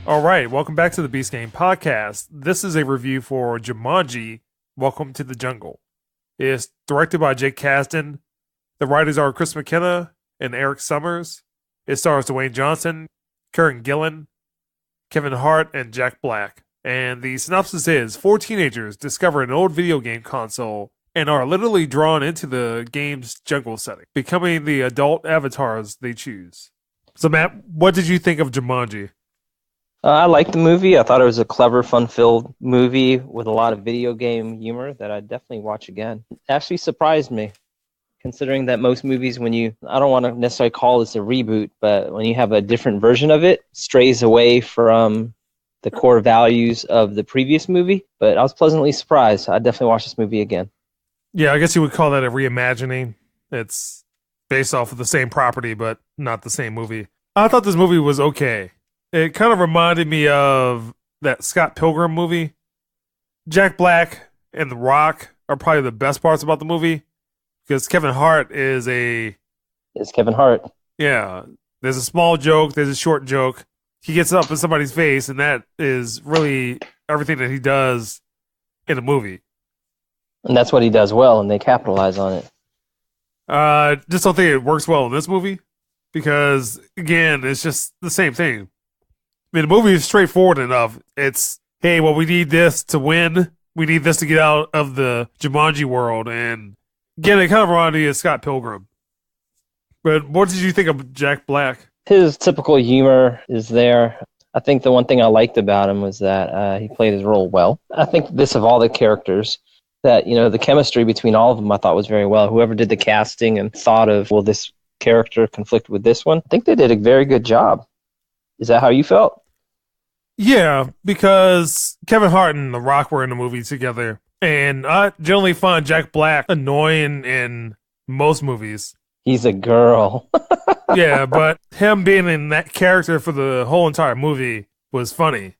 All right, welcome back to the Beast Game Podcast. This is a review for Jumanji, Welcome to the Jungle. It's directed by Jake Kasdan. The writers are Chris McKenna and Eric Summers. It stars Dwayne Johnson, Karen Gillan, Kevin Hart, and Jack Black. And the synopsis is, 4 teenagers discover an old video game console and are literally drawn into the game's jungle setting, becoming the adult avatars they choose. So Matt, what did you think of Jumanji? I liked the movie. I thought it was a clever, fun-filled movie with a lot of video game humor that I'd definitely watch again. It actually surprised me, considering that most movies, I don't want to necessarily call this a reboot, but when you have a different version of it, strays away from the core values of the previous movie. But I was pleasantly surprised. I'd definitely watch this movie again. Yeah, I guess you would call that a reimagining. It's based off of the same property, but not the same movie. I thought this movie was okay. It kind of reminded me of that Scott Pilgrim movie. Jack Black and The Rock are probably the best parts about the movie because Kevin Hart is It's Kevin Hart. yeah, there's a small joke, there's a short joke. He gets up in somebody's face, and that is really everything that he does in a movie. And that's what he does well, and they capitalize on it. Just don't think it works well in this movie because, again, it's just the same thing. I mean, the movie is straightforward enough. It's, hey, well, we need this to win. We need this to get out of the Jumanji world. And again, it kind of reminded me of Scott Pilgrim. But what did you think of Jack Black? His typical humor is there. I think the one thing I liked about him was that he played his role well. I think this, of all the characters, that, the chemistry between all of them I thought was very well. Whoever did the casting and thought of, will this character conflict with this one? I think they did a very good job. Is that how you felt? Yeah, because Kevin Hart and The Rock were in the movie together. And I generally find Jack Black annoying in most movies. He's a girl. Yeah, but him being in that character for the whole entire movie was funny.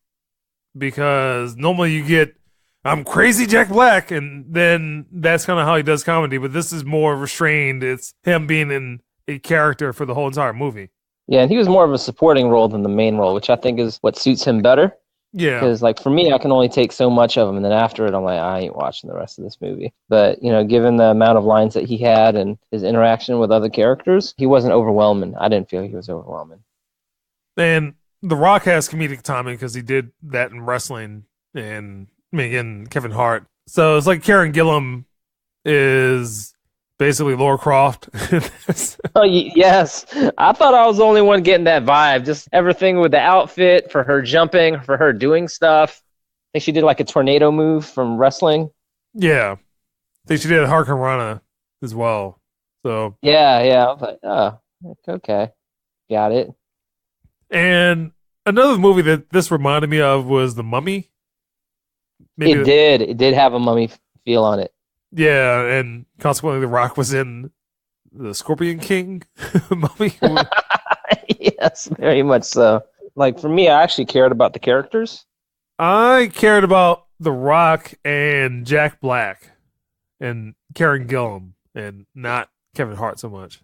Because normally you get, I'm crazy Jack Black, and then that's kind of how he does comedy. But this is more restrained. It's him being in a character for the whole entire movie. Yeah, and he was more of a supporting role than the main role, which I think is what suits him better. Yeah. Because, for me, I can only take so much of him, and then after it, I'm like, I ain't watching the rest of this movie. But, given the amount of lines that he had and his interaction with other characters, he wasn't overwhelming. I didn't feel he was overwhelming. And The Rock has comedic timing because he did that in wrestling, and, again, Kevin Hart. So it's like Karen Gillan is basically Lara Croft. Oh, yes. I thought I was the only one getting that vibe. Just everything with the outfit, for her jumping, for her doing stuff. I think she did a tornado move from wrestling. Yeah. I think she did a Hurricane Rana as well. So Yeah. I was like, oh, okay. Got it. And another movie that this reminded me of was The Mummy. It did. It did have a mummy feel on it. Yeah, and consequently, The Rock was in the Scorpion King Mummy. Yes, very much so. For me, I actually cared about the characters. I cared about The Rock and Jack Black and Karen Gillan, and not Kevin Hart so much.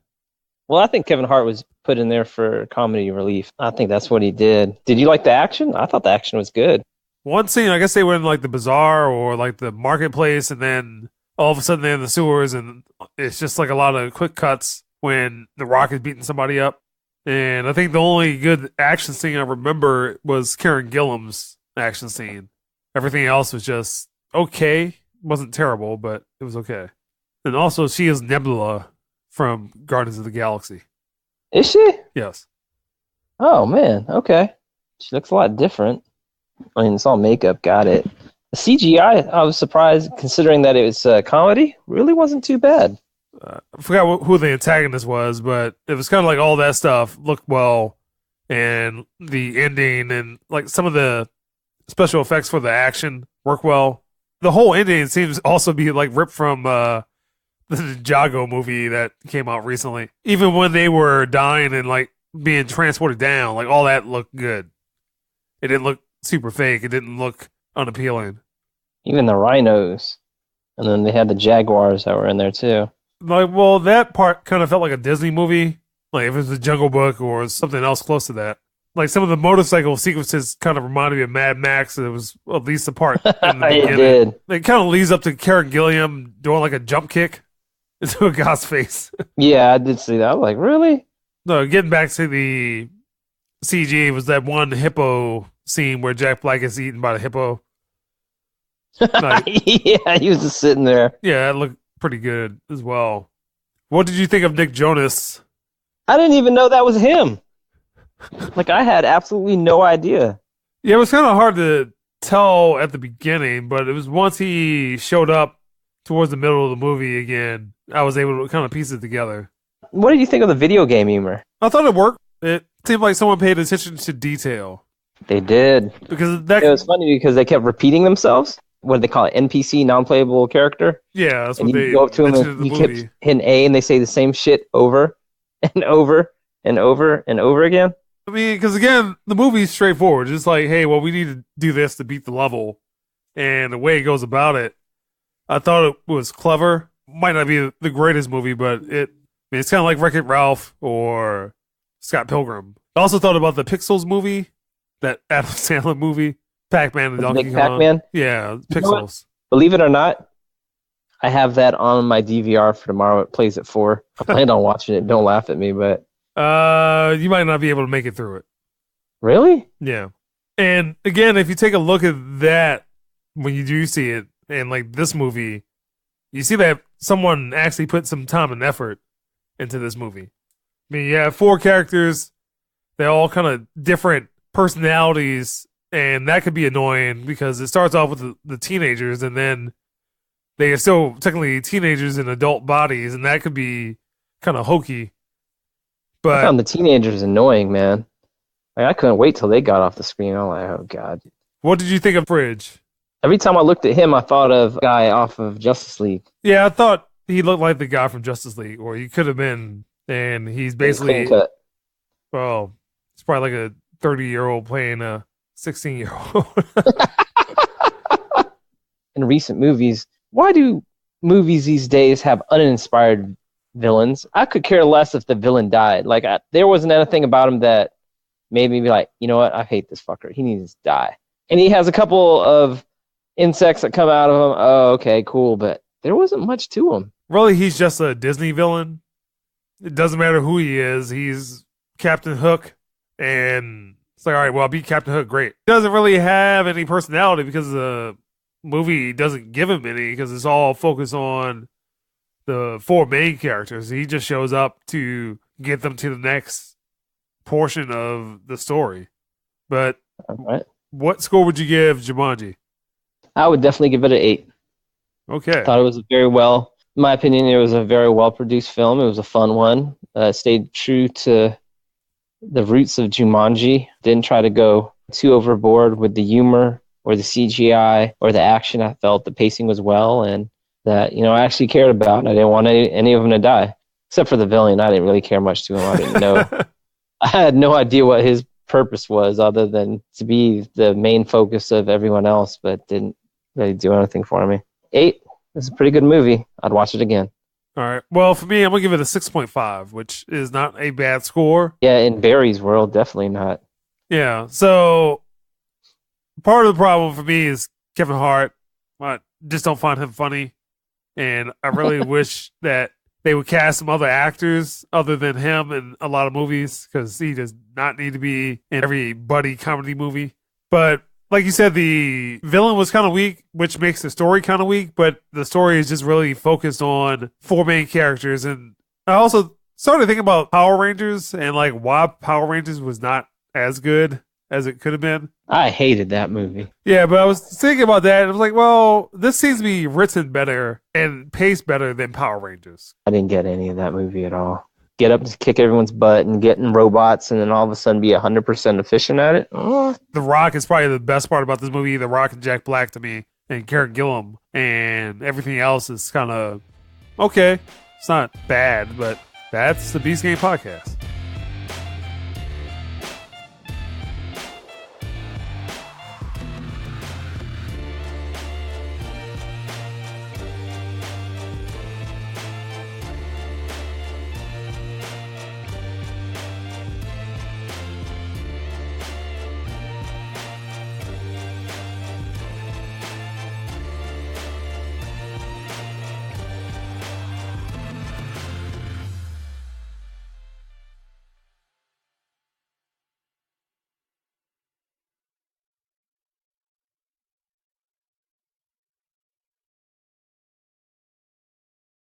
Well, I think Kevin Hart was put in there for comedy relief. I think that's what he did. Did you like the action? I thought the action was good. One scene, I guess they went in the bazaar or the marketplace, and then all of a sudden they're in the sewers, and it's just a lot of quick cuts when The Rock is beating somebody up. And I think the only good action scene I remember was Karen Gillan's action scene. Everything else was just okay. It wasn't terrible, but it was okay. And also, she is Nebula from Guardians of the Galaxy. Is she? Yes. Oh, man. Okay. She looks a lot different. I mean, it's all makeup. Got it. The CGI, I was surprised, considering that it was a comedy. Really wasn't too bad. I forgot who the antagonist was, but it was kind of all that stuff looked well, and the ending and some of the special effects for the action work well. The whole ending seems also be ripped from the Ninjago movie that came out recently. Even when they were dying and being transported down, all that looked good. It didn't look super fake. It didn't look unappealing. Even the rhinos. And then they had the jaguars that were in there too. That part kind of felt like a Disney movie. If it was the Jungle Book or something else close to that. Like some of the motorcycle sequences kind of reminded me of Mad Max. It was at least a part in the It beginning. did. It kind of leads up to Karen Gilliam doing like a jump kick into a guy's face. Yeah, I did see that. I was like, really? No, getting back to the CG, was that one hippo scene where Jack Black is eaten by the hippo. Like, Yeah, he was just sitting there. yeah, that looked pretty good as well. What did you think of Nick Jonas? I didn't even know that was him. Like, I had absolutely no idea. Yeah, it was kind of hard to tell at the beginning, but it was once he showed up towards the middle of the movie again, I was able to kind of piece it together. What did you think of the video game humor? I thought it worked. It seemed like someone paid attention to detail. They did. Because that, It was funny because they kept repeating themselves. What do they call it? NPC, non-playable character? yeah, that's And what you they go up to them mentioned in and the you movie. keep hitting A and they say the same shit over and over and over and over again. I mean, because again, the movie's straightforward. It's like, hey, well, we need to do this to beat the level. And the way it goes about it, I thought it was clever. Might not be the greatest movie, but it's kind of like Wreck-It Ralph or Scott Pilgrim. I also thought about the Pixels movie, that Adam Sandler movie, Pac-Man and The Donkey big Kong. Pac-Man? Yeah, You know what? Pixels. Believe it or not, I have that on my DVR for tomorrow. It plays at 4. I planned on watching it. Don't laugh at me, but You might not be able to make it through it. really? Yeah. And again, if you take a look at that when you do see it, and like this movie, you see that someone actually put some time and effort into this movie. I mean, you have 4 characters, they're all kind of different personalities, and that could be annoying because it starts off with the teenagers, and then they are still technically teenagers in adult bodies, and that could be kind of hokey. I But found the teenagers annoying, man. Like, I couldn't wait till they got off the screen. I'm like, oh god. what did you think of Fridge? Every time I looked at him, I thought of a guy off of Justice League. Yeah, I thought he looked like the guy from Justice League, or he could have been. And he's basically, Clean cut. well, it's probably like a 30-year-old playing a 16-year-old. In recent movies, why do movies these days have uninspired villains? I could care less if the villain died. Like, there wasn't anything about him that made me be like, you know what? I hate this fucker. He needs to die. And he has a couple of insects that come out of him. Oh, okay, cool. But there wasn't much to him. Really, he's just a Disney villain. It doesn't matter who he is. He's Captain Hook, and it's like, all right, well, I'll be Captain Hook. Great. He doesn't really have any personality because the movie doesn't give him any because it's all focused on the 4 main characters. He just shows up to get them to the next portion of the story. But All right. what score would you give Jumanji? I would definitely give it an 8. Okay. I thought it was in my opinion, it was a very well-produced film. It was a fun one. Stayed true to the roots of Jumanji. Didn't try to go too overboard with the humor or the CGI or the action. I felt the pacing was well and that, I actually cared about. I didn't want any of them to die. Except for the villain. I didn't really care much to him. I didn't know. I had no idea what his purpose was other than to be the main focus of everyone else, but didn't really do anything for me. 8. It's a pretty good movie. I'd watch it again. All right. Well, for me, I'm going to give it a 6.5, which is not a bad score. Yeah, in Barry's world, definitely not. Yeah. So part of the problem for me is Kevin Hart. I just don't find him funny. And I really wish that they would cast some other actors other than him in a lot of movies because he does not need to be in every buddy comedy movie. But like you said, the villain was kind of weak, which makes the story kind of weak, but the story is just really focused on 4 main characters. And I also started thinking about Power Rangers and like why Power Rangers was not as good as it could have been. I hated that movie. Yeah, but I was thinking about that and I was like, well, this seems to be written better and paced better than Power Rangers. I didn't get any of that movie at all. Get up and kick everyone's butt and get in robots and then all of a sudden be 100% efficient at it. Oh. The Rock is probably the best part about this movie. The Rock and Jack Black to me, and Karen Gillan, and everything else is kind of okay. It's not bad, but that's the Beast Game Podcast.